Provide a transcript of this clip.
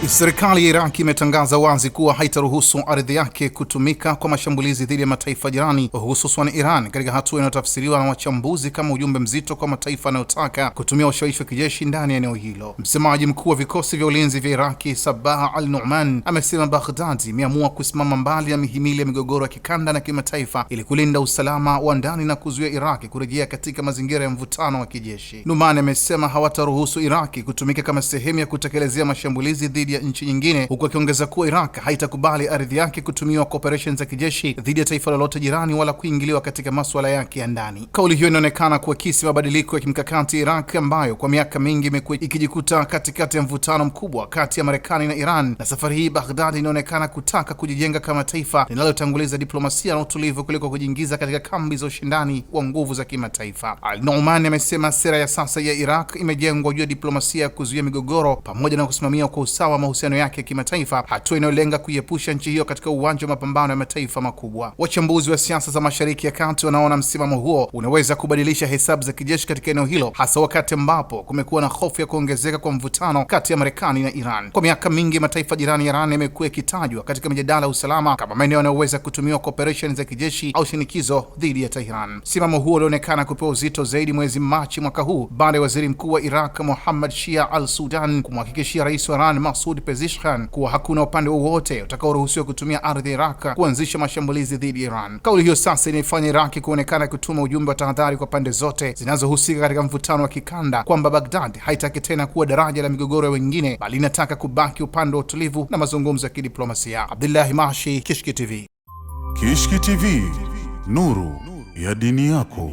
Serikali ya Iraq imetangaza wazi kuwa haitaruhusu ardhi yake kutumika kwa mashambulizi dhidi ya mataifa jirani, hususan Iran, katika hatua inayotafsiriwa na wachambuzi kama ujumbe mzito kwa mataifa yanayotaka kutumia ushawishi wa kijeshi ndani ya eneo hilo. Msemaji mkuu wa vikosi vya ulinzi vya Iraki, Sabah al-Nu'man, amesema Baghdad imeamua kusimama mbali na mihimili ya migogoro ya kikanda na kimataifa ili kulinda usalama wa ndani na kuzuia Iraki kurejea katika mazingira ya mvutano wa kijeshi. Nu'man amesema hawataruhusu Iraki kutumika kama sehemu ya kutekelezea mashambulizi dhidi ya nchi nyingine, huku akiongeza kuwa Iraq haitakubali ardhi yake kutumiwa kwa operesheni za kijeshi dhidi ya taifa lolote jirani wala kuingiliwa katika masuala yake ya ndani. Kauli hiyo inaonekana kuakisi mabadiliko ya kimkakati Iraq ambayo kwa miaka mingi imekuwa ikijikuta katikati ya mvutano mkubwa kati ya Marekani na Iran, na safari hii Baghdad inaonekana kutaka kujijenga kama taifa linalotanguliza diplomasia na utulivu kuliko kujiingiza katika kambi za ushindani wa nguvu za kimataifa. Al-Nu'man amesema sera ya sasa ya Iraq imejengwa juu ya diplomasia ya kuzuia migogoro pamoja na kusimamia kwa usawa mahusiano yake ya kimataifa, hatua inayolenga kuiepusha nchi hiyo katika uwanja wa mapambano ya mataifa makubwa. Wachambuzi wa siasa za Mashariki ya Kati wanaona msimamo huo unaweza kubadilisha hesabu za kijeshi katika eneo hilo, hasa wakati ambapo kumekuwa na hofu ya kuongezeka kwa mvutano kati ya Marekani na Iran. Kwa miaka mingi mataifa jirani ya Iran yamekuwa yakitajwa katika mijadala ya usalama kama maeneo yanayoweza kutumiwa kwa operesheni za kijeshi au shinikizo dhidi ya Tehran. Msimamo huo ulionekana kupewa uzito zaidi mwezi Machi mwaka huu baada ya waziri mkuu wa Iraq Mohammad Shia al-Sudan kumhakikishia rais wa Iran Masoud Pezeshkian kuwa hakuna upande wowote utakaoruhusiwa kutumia ardhi ya Iraq kuanzisha mashambulizi dhidi ya Iran. Kauli hiyo sasa inaifanya Iraq kuonekana kutuma ujumbe wa tahadhari kwa pande zote zinazohusika katika mvutano wa kikanda kwamba Baghdad haitaki tena kuwa daraja la migogoro ya wengine, bali inataka kubaki upande wa utulivu na mazungumzo ya kidiplomasia. Abdullahi Mashi, Kishki TV. Kishki TV, nuru ya dini yako.